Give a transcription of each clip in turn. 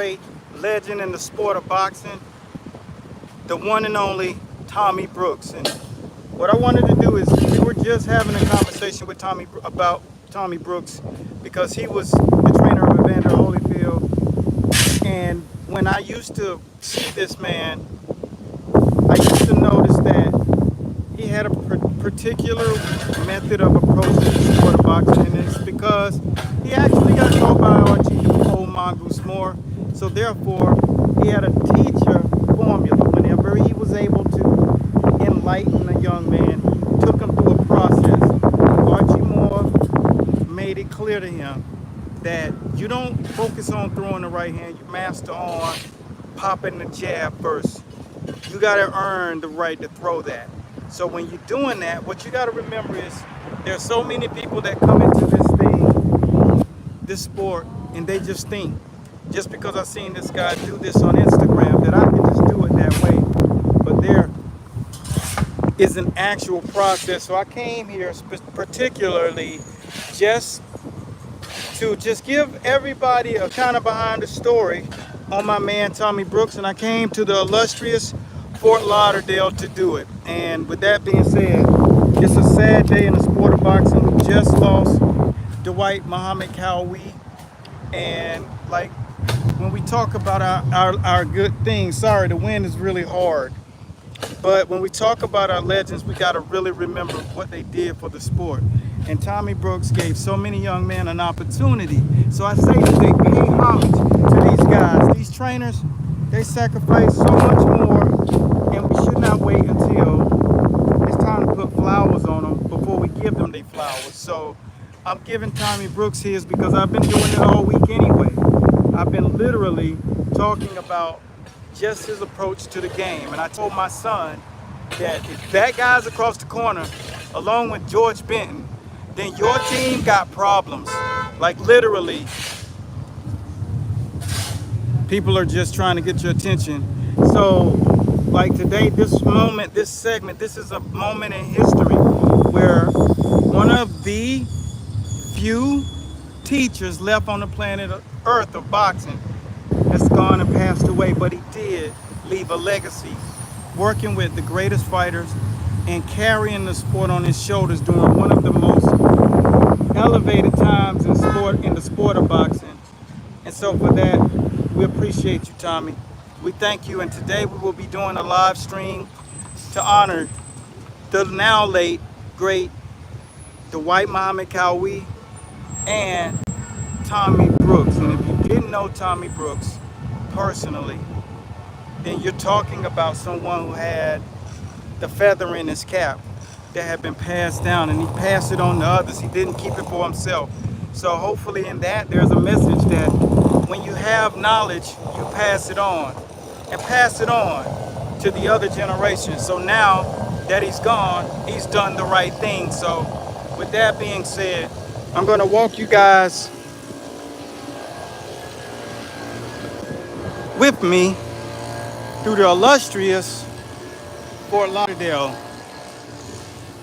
great legend in the sport of boxing, the one and only Tommy Brooks. And what I wanted to do is, we were just having a conversation with Tommy about Tommy Brooks, because he was the trainer of Evander Holyfield. And when I used to see this man, I used to notice that he had a particular method of approach to the sport of boxing, and it's because he actually got taught by our chief old Mongoose Moore. So therefore, he had a teacher formula. Whenever he was able to enlighten a young man, he took him through a process. Archie Moore made it clear to him that you don't focus on throwing the right hand, you master on popping the jab first. You got to earn the right to throw that. So when you're doing that, what you got to remember is there's so many people that come into this sport, and they just think, just because I've seen this guy do this on Instagram, that I can just do it that way. But there is an actual process. So I came here particularly just to give everybody a kind of behind the story on my man Tommy Brooks, and I came to the illustrious Fort Lauderdale to do it. And with that being said, it's a sad day in the sport of boxing. We just lost Dwight Muhammad Cowie, and like when we talk about our good things, sorry, the wind is really hard, but when we talk about our legends, we got to really remember what they did for the sport. And Tommy Brooks gave so many young men an opportunity. So I say that they pay homage to these guys. These trainers, they sacrifice so much more, and we should not wait until it's time to put flowers on them before we give them their flowers. So I'm giving Tommy Brooks his because I've been doing it all week anyway. I've been literally talking about just his approach to the game. And I told my son that if that guy's across the corner, along with George Benton, then your team got problems. Like literally, people are just trying to get your attention. So like today, this moment, this segment, this is a moment in history where one of the few teachers left on the planet Earth of boxing has gone and passed away, but he did leave a legacy, working with the greatest fighters and carrying the sport on his shoulders during one of the most elevated times in the sport of boxing. And so for that, we appreciate you, Tommy. We thank you, and today we will be doing a live stream to honor the now late great Dwight Muhammad Cowie and Tommy Brooks. And if you didn't know Tommy Brooks personally, then you're talking about someone who had the feather in his cap that had been passed down, and he passed it on to others. He didn't keep it for himself. So hopefully in that there's a message that when you have knowledge, you pass it on, and pass it on to the other generation. So now that he's gone, he's done the right thing. So with that being said, I'm going to walk you guys with me through the illustrious Fort Lauderdale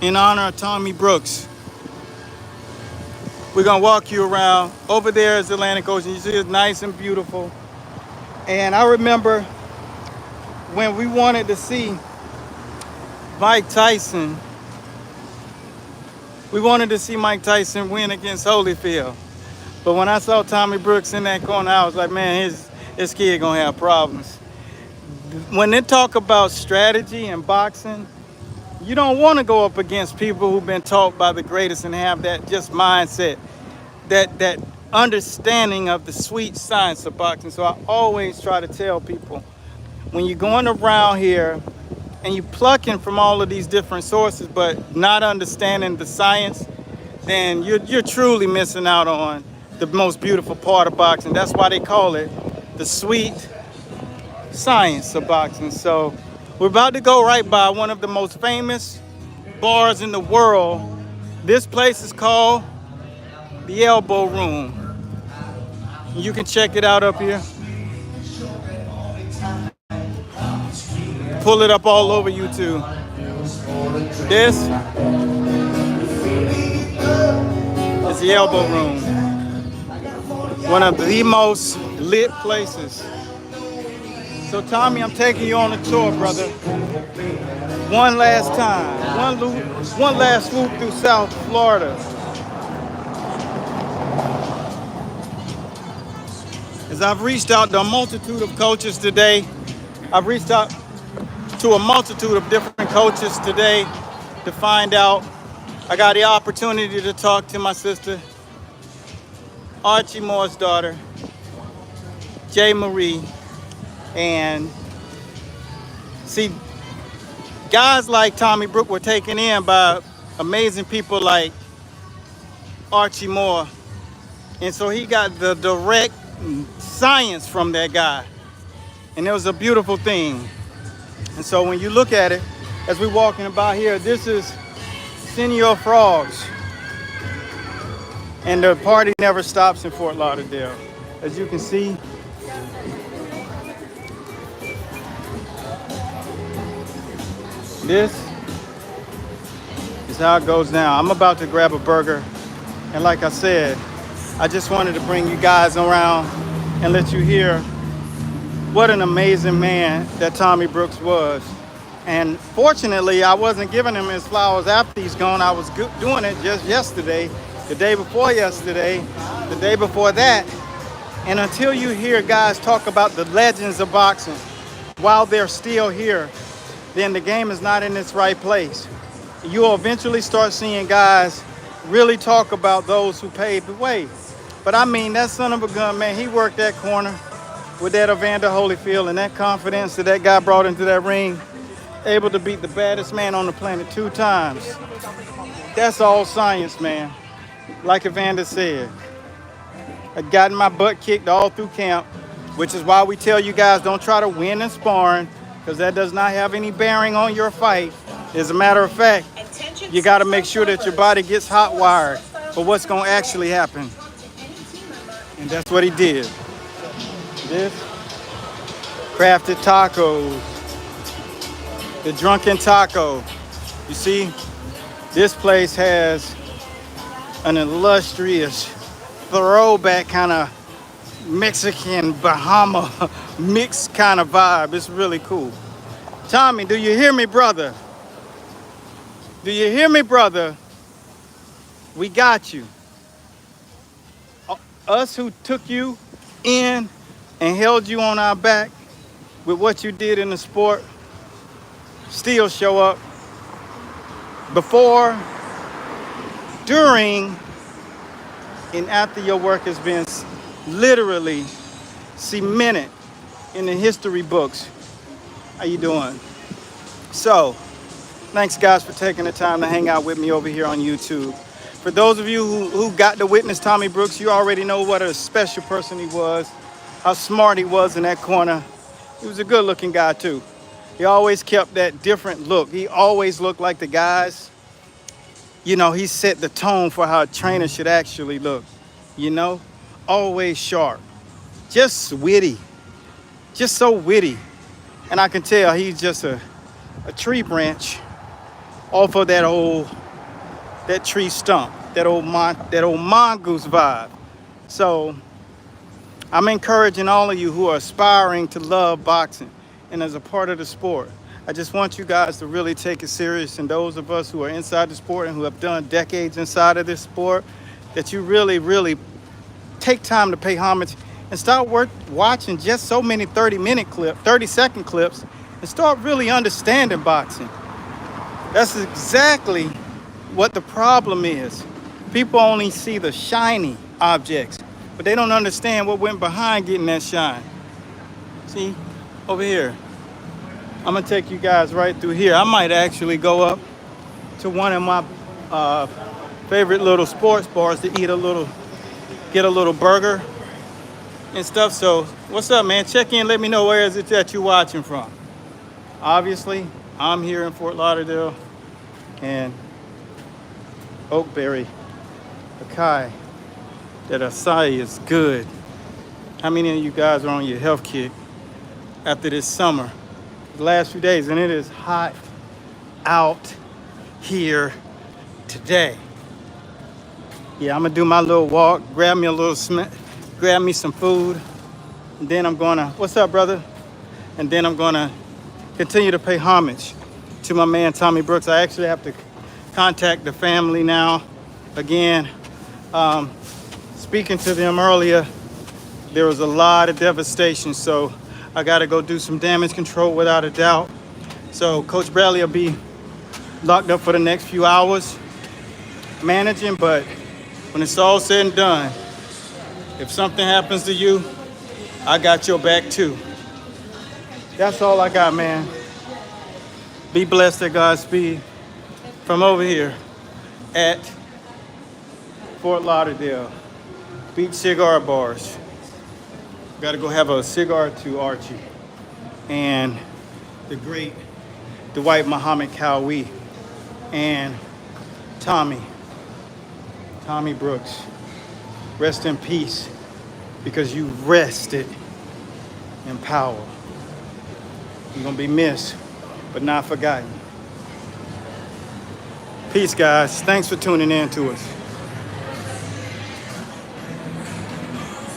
in honor of Tommy Brooks. We're gonna walk you around. Over there is the Atlantic Ocean. You see it's nice and beautiful. And I remember when we wanted to see Mike Tyson, we wanted to see Mike Tyson win against Holyfield. But when I saw Tommy Brooks in that corner, I was like, man, his kid gonna have problems. When they talk about strategy and boxing, you don't want to go up against people who've been taught by the greatest and have that just mindset, that understanding of the sweet science of boxing. So I always try to tell people, when you're going around here and you're plucking from all of these different sources but not understanding the science, then you're truly missing out on the most beautiful part of boxing. That's why they call it the sweet science of boxing. So we're about to go right by one of the most famous bars in the world. This place is called the Elbow Room. You can check it out up here. Pull it up all over YouTube. This is the Elbow Room. One of the most lit places. So Tommy, I'm taking you on a tour, brother. One last time. One last swoop through South Florida. As I've reached out to a multitude of coaches today, I've reached out to a multitude of different coaches today to find out. I got the opportunity to talk to my sister, Archie Moore's daughter, Jay Marie, and see, guys like Tommy Brook were taken in by amazing people like Archie Moore. And so he got the direct science from that guy. And it was a beautiful thing. And so when you look at it, as we're walking about here, this is Senior Frogs. And the party never stops in Fort Lauderdale. As you can see, this is how it goes down. I'm about to grab a burger. And like I said, I just wanted to bring you guys around and let you hear what an amazing man that Tommy Brooks was. And fortunately, I wasn't giving him his flowers after he's gone. I was doing it just yesterday, the day before yesterday, the day before that. And until you hear guys talk about the legends of boxing while they're still here, then the game is not in its right place. You'll eventually start seeing guys really talk about those who paved the way. But I mean, that son of a gun, man, he worked that corner with that Evander Holyfield and that confidence that that guy brought into that ring, able to beat the baddest man on the planet 2 times. That's all science, man. Like Evander said, I'd gotten my butt kicked all through camp, which is why we tell you guys don't try to win in sparring, because that does not have any bearing on your fight. As a matter of fact, you got to make sure that your body gets hot wired for what's going to actually happen. And that's what he did. This crafted tacos, the drunken taco. You see, this place has an illustrious throwback kind of Mexican Bahama mixed kind of vibe. It's really cool. Tommy, do you hear me, brother? Do you hear me, brother? We got you. Us who took you in and held you on our back with what you did in the sport still show up before, during, and after your work has been literally cemented in the history books. How you doing? So, thanks guys for taking the time to hang out with me over here on YouTube. For those of you who got to witness Tommy Brooks, you already know what a special person he was, how smart he was in that corner. He was a good looking guy too. He always kept that different look. He always looked like the guys. You know, he set the tone for how a trainer should actually look. You know, always sharp, just witty, just so witty. And I can tell he's just a tree branch off of that tree stump, that old mongoose vibe. So I'm encouraging all of you who are aspiring to love boxing and as a part of the sport. I just want you guys to really take it serious, and those of us who are inside the sport and who have done decades inside of this sport, that you really, really take time to pay homage and start watching just so many 30-second clips and start really understanding boxing. That's exactly what the problem is. People only see the shiny objects, but they don't understand what went behind getting that shine. See, over here. I'm gonna take you guys right through here. I might actually go up to one of my favorite little sports bars to get a little burger and stuff. So what's up, man? Check in, let me know where is it that you're watching from. Obviously, I'm here in Fort Lauderdale, and Oakberry, Akai, that acai is good. How many of you guys are on your health kick after this summer, the last few days? And it is hot out here today. Yeah, I'm gonna do my little walk, grab me some food, And then I'm gonna, what's up, brother? And then I'm gonna continue to pay homage to my man, Tommy Brooks. I actually have to contact the family now. Again, speaking to them earlier, there was a lot of devastation, so I gotta go do some damage control without a doubt. So Coach Bradley will be locked up for the next few hours managing, but when it's all said and done, if something happens to you, I got your back too. That's all I got, man. Be blessed at Godspeed from over here at Fort Lauderdale Beach Cigar Bars. Got to go have a cigar to Archie and the great Dwight Muhammad Cowie and Tommy Brooks. Rest in peace, because you rested in power. You're gonna be missed, but not forgotten. Peace, guys. Thanks for tuning in to us.